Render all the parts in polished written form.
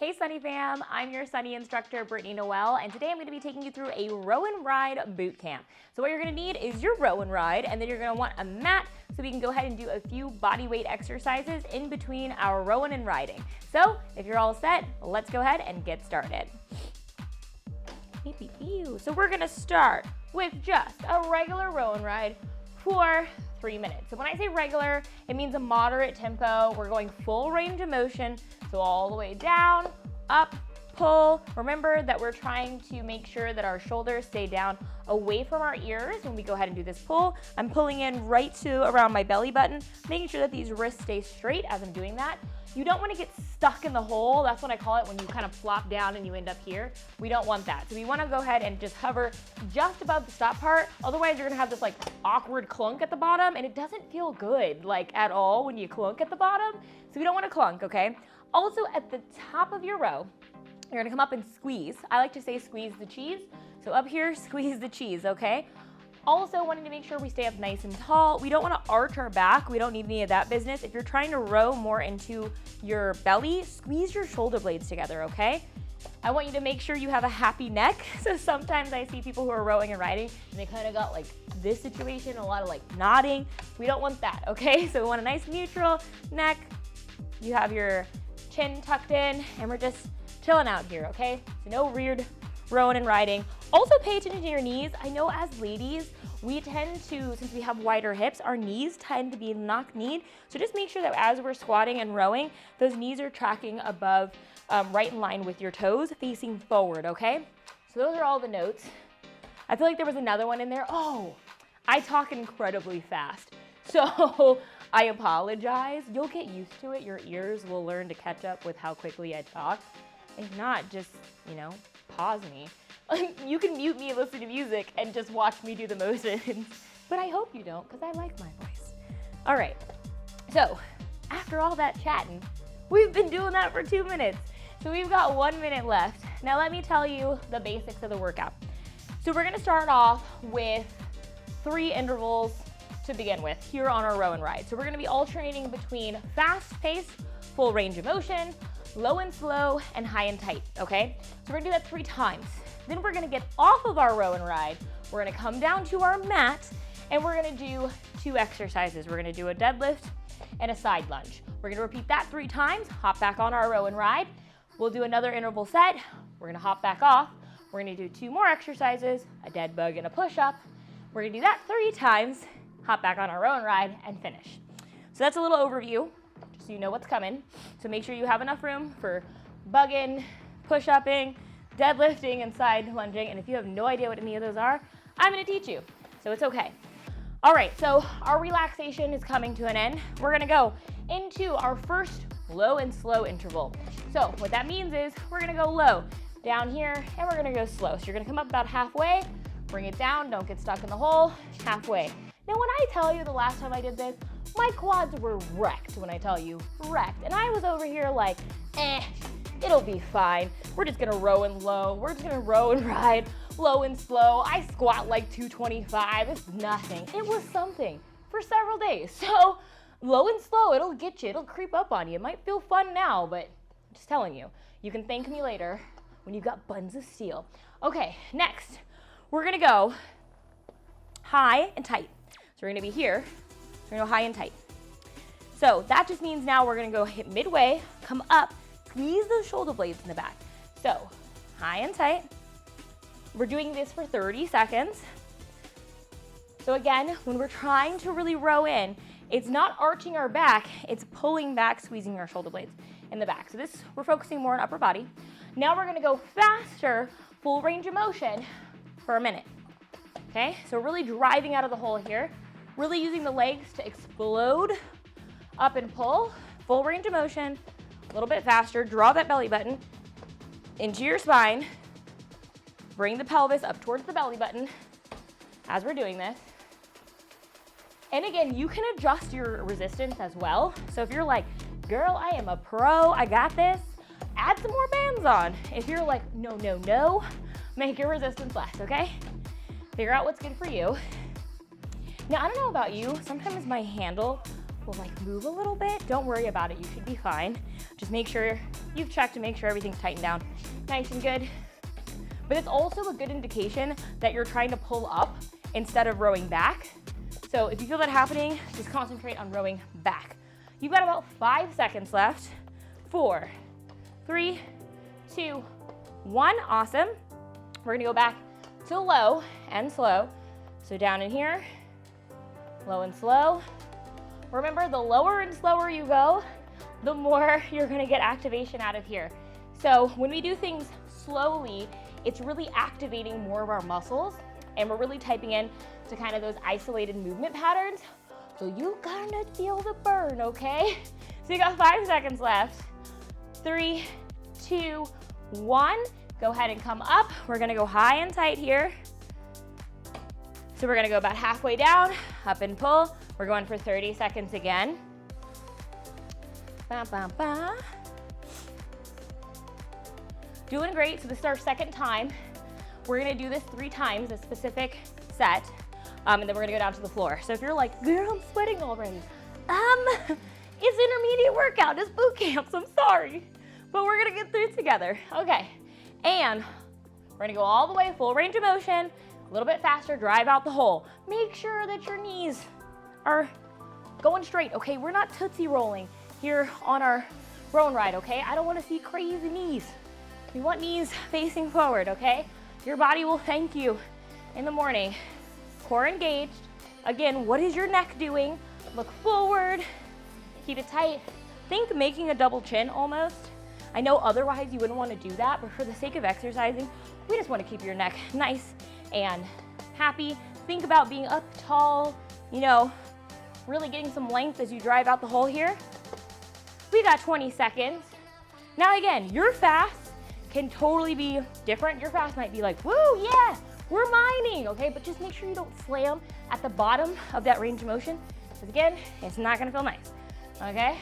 Hey Sunny fam, I'm your Sunny instructor, Brittany Noelle, and today I'm going to be taking you through a Row-N-Ride Bootcamp. So what you're going to need is your Row-N-Ride, and then you're going to want a mat so we can go ahead and do a few body weight exercises in between our rowing and riding. So if you're all set, let's go ahead and get started. So we're going to start with just a regular Row-N-Ride for 3 minutes. So when I say regular, it means a moderate tempo. We're going full range of motion, so all the way down, up, pull. Remember that we're trying to make sure that our shoulders stay down away from our ears when we go ahead and do this pull. I'm pulling in right to around my belly button, making sure that these wrists stay straight as I'm doing that. You don't want to get stuck in the hole. That's what I call it, when you kind of flop down and you end up here. We don't want that. So we want to go ahead and just hover just above the stop part. Otherwise, you're going to have this like awkward clunk at the bottom, and it doesn't feel good like at all when you clunk at the bottom. So we don't want to clunk, okay? Also, at the top of your row, you're going to come up and squeeze. I like to say squeeze the cheese. So up here, squeeze the cheese, okay? Also wanting to make sure we stay up nice and tall. We don't want to arch our back. We don't need any of that business. If you're trying to row more into your belly, squeeze your shoulder blades together, okay? I want you to make sure you have a happy neck. So sometimes I see people who are rowing and riding and they kind of got like this situation, a lot of like nodding. We don't want that, okay? So we want a nice neutral neck. You have your chin tucked in and we're just chilling out here, okay? So no weird rowing and riding. Also pay attention to your knees. I know as ladies, we tend to, since we have wider hips, our knees tend to be knock-kneed. So just make sure that as we're squatting and rowing, those knees are tracking above, right in line with your toes, facing forward, okay? So those are all the notes. I feel like there was another one in there. Oh, I talk incredibly fast. So I apologize. You'll get used to it. Your ears will learn to catch up with how quickly I talk. If not, just, you know, pause me. You can mute me and listen to music and just watch me do the motions. But I hope you don't, because I like my voice. All right, so after all that chatting, we've been doing that for 2 minutes. So we've got 1 minute left. Now let me tell you the basics of the workout. So we're gonna start off with 3 intervals to begin with here on our row and ride. So we're gonna be alternating between fast pace, full range of motion, low and slow, and high and tight, okay? So we're gonna do that 3 times. Then we're gonna get off of our row and ride. We're gonna come down to our mat, and we're gonna do 2 exercises. We're gonna do a deadlift and a side lunge. We're gonna repeat that 3 times, hop back on our row and ride. We'll do another interval set. We're gonna hop back off. We're gonna do 2 more exercises, a dead bug and a push-up. We're gonna do that 3 times, hop back on our row and ride, and finish. So that's a little overview, just so you know what's coming. So make sure you have enough room for bugging, push-upping, deadlifting, and side lunging. And if you have no idea what any of those are, I'm gonna teach you, so it's okay. All right, so our relaxation is coming to an end. We're gonna go into our first low and slow interval. So what that means is we're gonna go low down here, and we're gonna go slow. So you're gonna come up about halfway, bring it down, don't get stuck in the hole, halfway. Now when I tell you the last time I did this, my quads were wrecked when I tell you, wrecked. And I was over here like, it'll be fine. We're just gonna row and low. We're just gonna row and ride, low and slow. I squat like 225, it's nothing. It was something for several days. So low and slow, it'll get you, it'll creep up on you. It might feel fun now, but I'm just telling you, you can thank me later when you've got buns of steel. Okay, next, we're gonna go high and tight. So we're gonna be here, we're gonna go high and tight. So that just means now we're gonna go hit midway, come up, squeeze those shoulder blades in the back. So high and tight. We're doing this for 30 seconds. So again, when we're trying to really row in, it's not arching our back, it's pulling back, squeezing our shoulder blades in the back. So this, we're focusing more on upper body. Now we're gonna go faster, full range of motion for a minute. Okay, so really driving out of the hole here, really using the legs to explode, up and pull, full range of motion, a little bit faster, draw that belly button into your spine, bring the pelvis up towards the belly button as we're doing this. And again, you can adjust your resistance as well. So if you're like, girl, I am a pro, I got this, add some more bands on. If you're like, no, no, no, make your resistance less, okay? Figure out what's good for you. Now, I don't know about you, sometimes my handle will like move a little bit. Don't worry about it, you should be fine. Just make sure you've checked to make sure everything's tightened down nice and good. But it's also a good indication that you're trying to pull up instead of rowing back. So if you feel that happening, just concentrate on rowing back. You've got about 5 seconds left. 4, 3, 2, 1. Awesome. We're gonna go back to low and slow. So down in here, low and slow. Remember, the lower and slower you go, the more you're gonna get activation out of here. So when we do things slowly, it's really activating more of our muscles, and we're really typing in to kind of those isolated movement patterns. So you gotta feel the burn, okay? So you got 5 seconds left. 3, 2, 1. Go ahead and come up. We're gonna go high and tight here. So we're gonna go about halfway down, up and pull. We're going for 30 seconds again. Ba, ba, ba. Doing great. So this is our second time. We're gonna do this 3 times, a specific set, and then we're gonna go down to the floor. So if you're like, girl, I'm sweating already. It's intermediate workout, it's boot camp, so I'm sorry. But we're gonna get through it together. Okay, and we're gonna go all the way, full range of motion, a little bit faster, drive out the hole. Make sure that your knees are going straight, okay? We're not tootsie rolling here on our Row-N-Ride, okay? I don't wanna see crazy knees. We want knees facing forward, okay? Your body will thank you in the morning. Core engaged. Again, what is your neck doing? Look forward, keep it tight. Think making a double chin almost. I know otherwise you wouldn't want to do that, but for the sake of exercising, we just want to keep your neck nice and happy. Think about being up tall, you know, really getting some length as you drive out the hole here. We got 20 seconds. Now again, your fast can totally be different. Your fast might be like, woo, yeah, we're mining, okay? But just make sure you don't slam at the bottom of that range of motion, because again, it's not gonna feel nice, okay?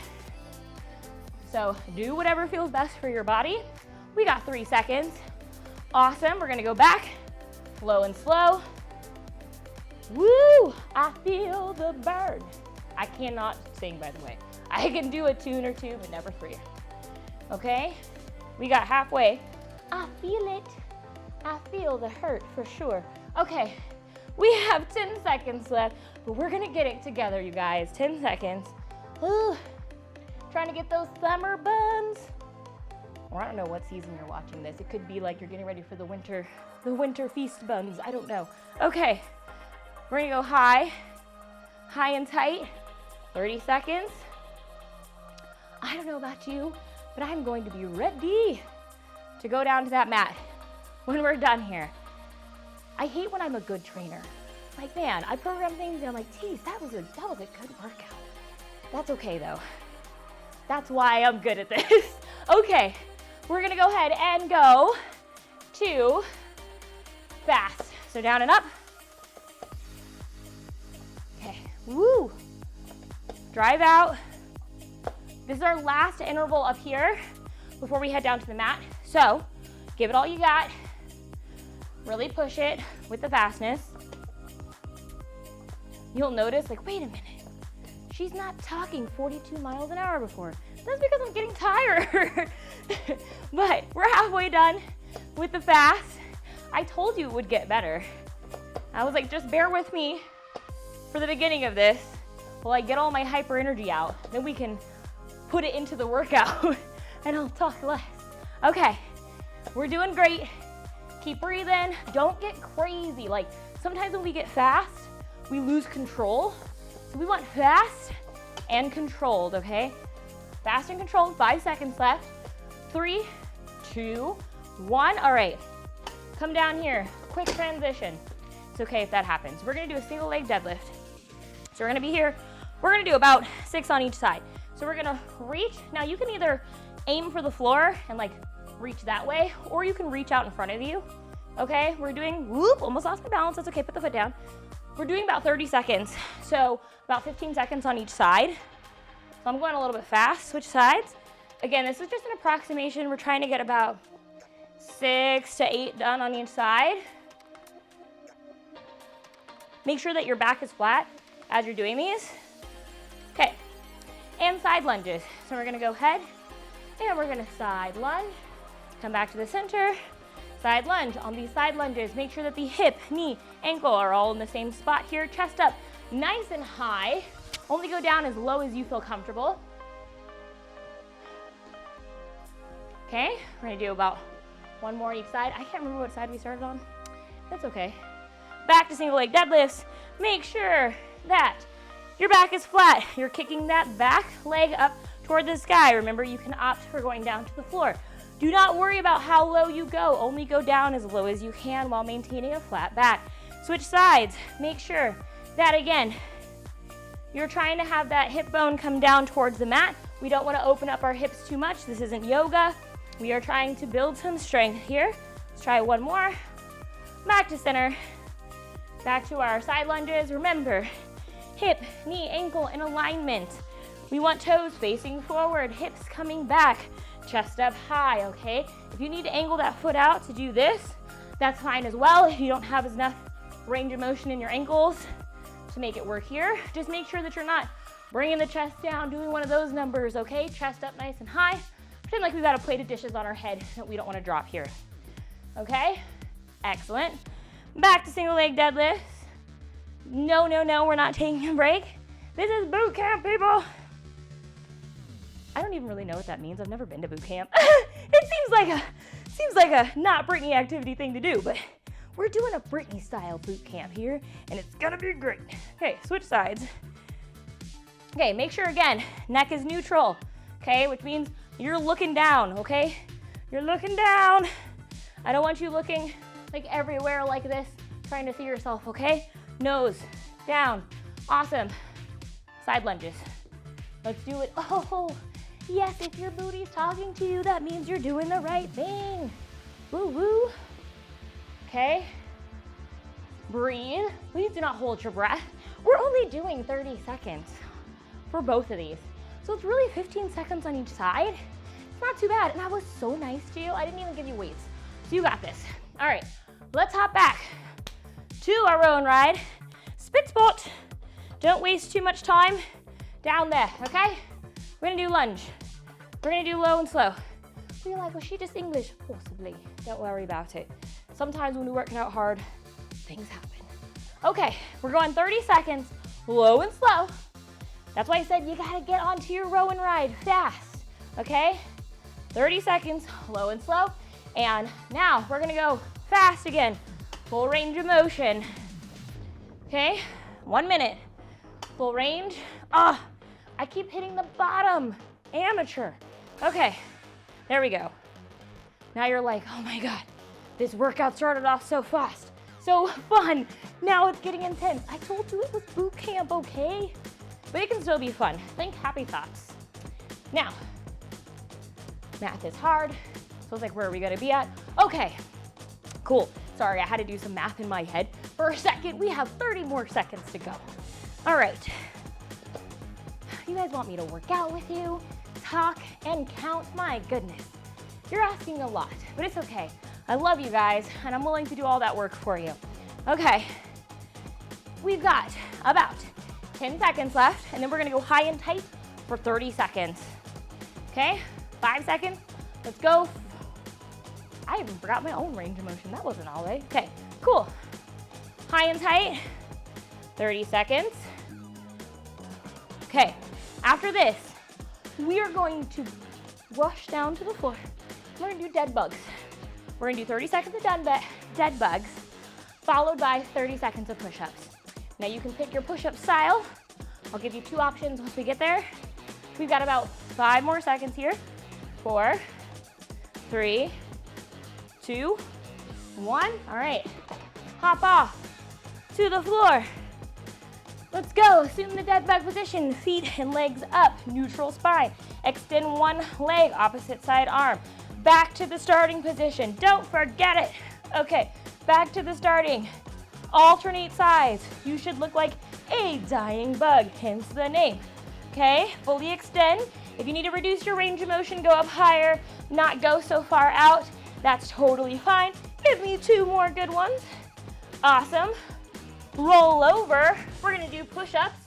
So do whatever feels best for your body. We got 3 seconds. Awesome, we're gonna go back, low and slow. Woo, I feel the burn. I cannot sing, by the way. I can do a tune or two, but never 3. Okay, we got halfway. I feel it. I feel the hurt for sure. Okay, we have 10 seconds left, but we're gonna get it together, you guys. 10 seconds. Ooh. Trying to get those summer buns. Or I don't know what season you're watching this. It could be like you're getting ready for the winter feast buns. I don't know. Okay, we're gonna go high and tight. 30 seconds. I don't know about you, but I'm going to be ready to go down to that mat when we're done here. I hate when I'm a good trainer. Like, man, I program things and I'm like, geez, that was a good workout. That's okay though. That's why I'm good at this. Okay, we're gonna go ahead and go to fast. So down and up. Okay, woo. Drive out. This is our last interval up here before we head down to the mat. So give it all you got. Really push it with the fastness. You'll notice, like, wait a minute. She's not talking 42 miles an hour before. That's because I'm getting tired. But we're halfway done with the fast. I told you it would get better. I was like, just bear with me for the beginning of this while I get all my hyper energy out. Then we can put it into the workout and I'll talk less. Okay, we're doing great. Keep breathing. Don't get crazy. Like, sometimes when we get fast, we lose control. So we want fast and controlled, okay? Fast and controlled, 5 seconds left. 3, 2, 1. All right, come down here. Quick transition. It's okay if that happens. We're gonna do a single leg deadlift. So we're gonna be here. We're gonna do about 6 on each side. So we're gonna reach. Now you can either aim for the floor and like reach that way, or you can reach out in front of you, okay? We're doing, whoop, almost lost my balance. That's okay, put the foot down. We're doing about 30 seconds. So about 15 seconds on each side. So I'm going a little bit fast, switch sides. Again, this is just an approximation. We're trying to get about 6 to 8 done on each side. Make sure that your back is flat as you're doing these. Okay, and side lunges. So we're gonna go head And we're gonna side lunge. Come back to the center. Side lunge. On these side lunges, make sure that the hip, knee, ankle are all in the same spot here. Chest up, nice and high. Only go down as low as you feel comfortable. Okay, we're gonna do about one more on each side. I can't remember what side we started on. That's okay. Back to single leg deadlifts. Make sure that your back is flat. You're kicking that back leg up toward the sky. Remember, you can opt for going down to the floor. Do not worry about how low you go. Only go down as low as you can while maintaining a flat back. Switch sides. Make sure that, again, you're trying to have that hip bone come down towards the mat. We don't want to open up our hips too much. This isn't yoga. We are trying to build some strength here. Let's try one more. Back to center. Back to our side lunges. Remember, hip, knee, ankle in alignment. We want toes facing forward, hips coming back, chest up high, okay? If you need to angle that foot out to do this, that's fine as well. If you don't have enough range of motion in your ankles to make it work here, just make sure that you're not bringing the chest down, doing one of those numbers, okay? Chest up nice and high. Pretend like we've got a plate of dishes on our head that we don't want to drop here, okay? Excellent. Back to single leg deadlifts. No, no, no, we're not taking a break. This is boot camp, people. I don't even really know what that means. I've never been to boot camp. It seems like a not Brittany activity thing to do, but we're doing a Brittany style boot camp here, and it's gonna be great. Okay, switch sides. Okay, make sure again, neck is neutral, okay, which means you're looking down, okay? You're looking down. I don't want you looking like everywhere like this, trying to see yourself, okay? Nose down. Awesome. Side lunges. Let's do it. Oh, yes, if your booty's talking to you, that means you're doing the right thing. Woo woo. Okay. Breathe. Please do not hold your breath. We're only doing 30 seconds for both of these. So it's really 15 seconds on each side. It's not too bad. And I was so nice to you. I didn't even give you weights. So you got this. All right, let's hop back to our row and ride. Spit spot. Don't waste too much time down there, okay? We're gonna do lunge. We're gonna do low and slow. You're like, was she just English? Possibly. Don't worry about it. Sometimes when we're working out hard, things happen. Okay, we're going 30 seconds, low and slow. That's why I said you gotta get onto your row and ride fast, okay? 30 seconds, low and slow. And now we're gonna go fast again. Full range of motion. Okay, 1 minute. Full range. I keep hitting the bottom. Amateur. Okay, there we go. Now you're like, oh my God, this workout started off so fast, so fun. Now it's getting intense. I told you it was boot camp, okay? But it can still be fun. Think happy thoughts. Now, math is hard. So it's like, where are we gonna be at? Okay, cool. Sorry, I had to do some math in my head for a second. We have 30 more seconds to go. All right. You guys want me to work out with you, talk, and count? My goodness. You're asking a lot, but it's okay. I love you guys, and I'm willing to do all that work for you. Okay. We've got about 10 seconds left, and then we're gonna go high and tight for 30 seconds. Okay, 5 seconds. Let's go. I even forgot my own range of motion. That wasn't all right. Okay, cool. High and tight, 30 seconds. Okay, after this, we are going to rush down to the floor. We're gonna do dead bugs. We're gonna do 30 seconds of dead bugs, followed by 30 seconds of push-ups. Now you can pick your push-up style. I'll give you 2 options once we get there. We've got about 5 more seconds here. 4, 3, 2, 1. All right, hop off to the floor. Let's go. Assume the dead bug position. Feet and legs up, neutral spine. Extend one leg, opposite side arm. Back to the starting position. Don't forget it. Okay, back to the starting. Alternate sides. You should look like a dying bug, hence the name. Okay, fully extend. If you need to reduce your range of motion, go up higher, not go so far out. That's totally fine. Give me 2 more good ones. Awesome. Roll over. We're gonna do push-ups.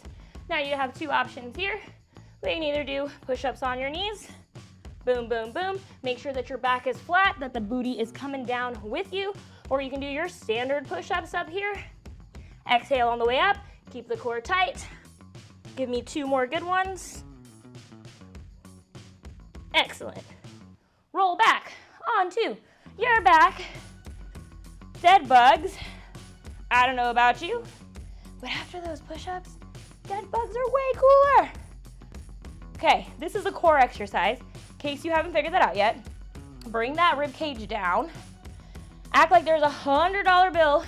Now you have 2 options here. We can either do push-ups on your knees Boom, boom, boom. Make sure that your back is flat, that the booty is coming down with you, or you can do your standard push-ups up here. Exhale on the way up. Keep the core tight. Give me 2 more good ones. Excellent. Roll back onto your back. Dead bugs. I don't know about you, but after those push-ups, dead bugs are way cooler. Okay, this is a core exercise. In case you haven't figured that out yet, bring that rib cage down. Act like there's a $100 bill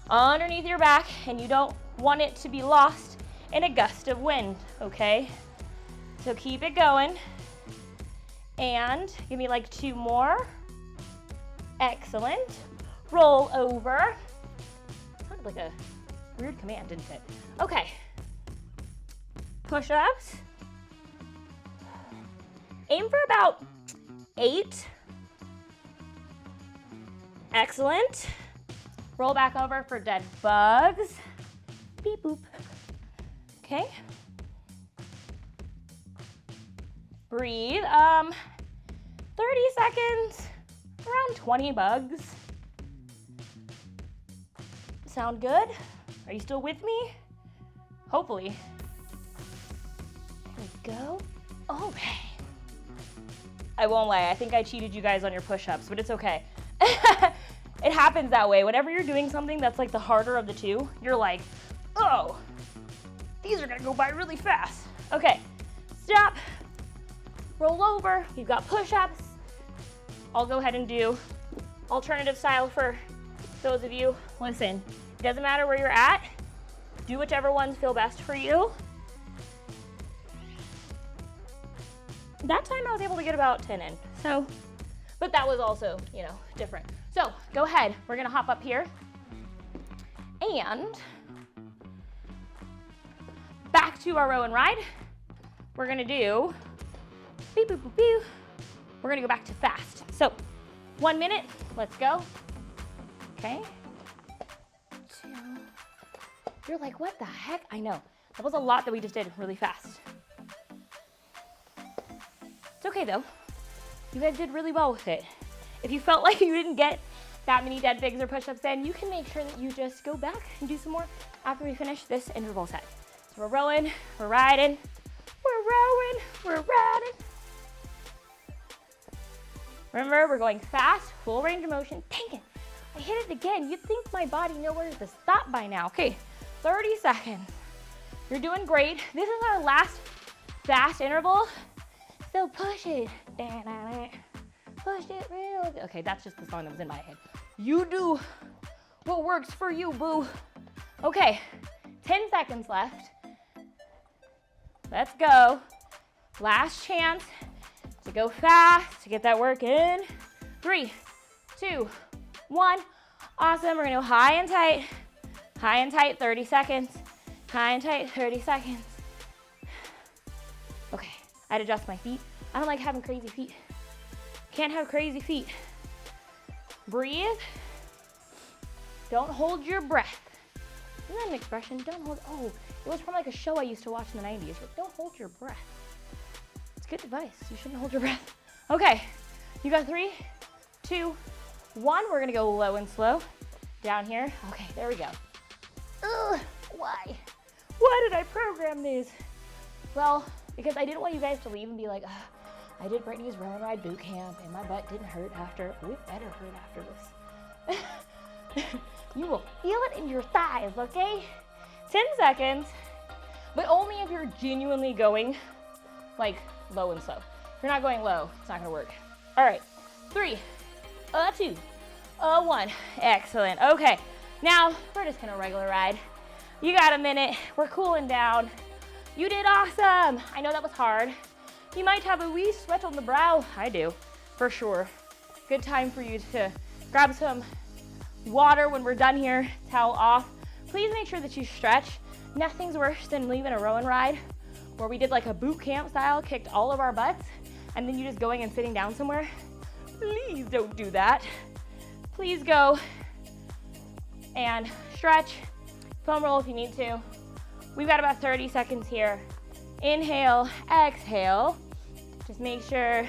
underneath your back and you don't want it to be lost in a gust of wind, okay? So keep it going. And give me like 2 more. Excellent. Roll over. Sounded like a weird command, didn't it? Okay. Push-ups. Aim for about 8. Excellent. Roll back over for dead bugs. Beep boop. Okay. Breathe. 30 seconds, around 20 bugs. Sound good? Are you still with me? Hopefully. There we go. Okay. I won't lie, I think I cheated you guys on your push-ups, but it's okay. It happens that way. Whenever you're doing something that's like the harder of the two, you're like, oh, these are gonna go by really fast. Okay, stop, roll over. You've got push-ups. I'll go ahead and do alternative style for those of you. Listen, it doesn't matter where you're at. Do whichever ones feel best for you. That time I was able to get about 10 in, so, but that was also, you know, different. So go ahead, we're gonna hop up here and back to our row and ride. We're gonna do beep, boop, boop, beep. We're gonna go back to fast. So 1 minute, let's go. Okay. 2. You're like, what the heck? I know, that was a lot that we just did really fast. It's okay though. You guys did really well with it. If you felt like you didn't get that many dead bigs or push-ups in, you can make sure that you just go back and do some more after we finish this interval set. So we're rowing, we're riding, we're rowing, we're riding. Remember, we're going fast, full range of motion. Dang it, I hit it again. You'd think my body knew where to stop by now. Okay, 30 seconds. You're doing great. This is our last fast interval. So push it. Push it real good. Okay, that's just the song that was in my head. You do what works for you, boo. Okay, 10 seconds left. Let's go. Last chance to go fast, to get that work in. 3, 2, 1. Awesome, we're gonna go high and tight, 30 seconds. High and tight, 30 seconds. Okay, I'd adjust my feet. I don't like having crazy feet. Can't have crazy feet. Breathe. Don't hold your breath. Isn't that an expression? Don't hold, oh, it was from like a show I used to watch in the 90s. Don't hold your breath. It's good advice. You shouldn't hold your breath. Okay, you got 3, 2, 1. We're gonna go low and slow down here. Okay, there we go. Ugh, why? Why did I program these? Well, because I didn't want you guys to leave and be like, I did Brittany's Row-N-Ride Bootcamp and my butt didn't hurt after. Oh, it better hurt after this. You will feel it in your thighs, okay? 10 seconds, but only if you're genuinely going like low and slow. If you're not going low, it's not gonna work. All right, 3, 2, 1. Excellent. Okay, now we're just gonna regular ride. You got a minute. We're cooling down. You did awesome. I know that was hard. You might have a wee sweat on the brow. I do, for sure. Good time for you to grab some water when we're done here, towel off. Please make sure that you stretch. Nothing's worse than leaving a row and ride where we did like a boot camp style, kicked all of our butts, and then you just going and sitting down somewhere. Please don't do that. Please go and stretch. Foam roll if you need to. We've got about 30 seconds here. Inhale, exhale. Just make sure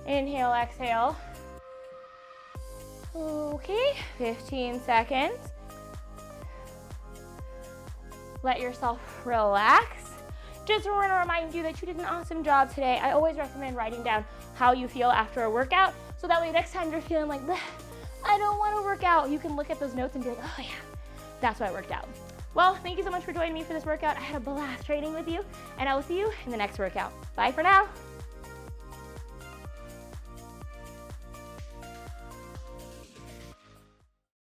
Inhale, exhale. Okay, 15 seconds. Let yourself relax. Just want to remind you that you did an awesome job today. I always recommend writing down how you feel after a workout, so that way next time you're feeling like, I don't want to work out, you can look at those notes and be like, oh yeah, that's why I worked out. Well, thank you so much for joining me for this workout. I had a blast training with you, and I will see you in the next workout. Bye for now.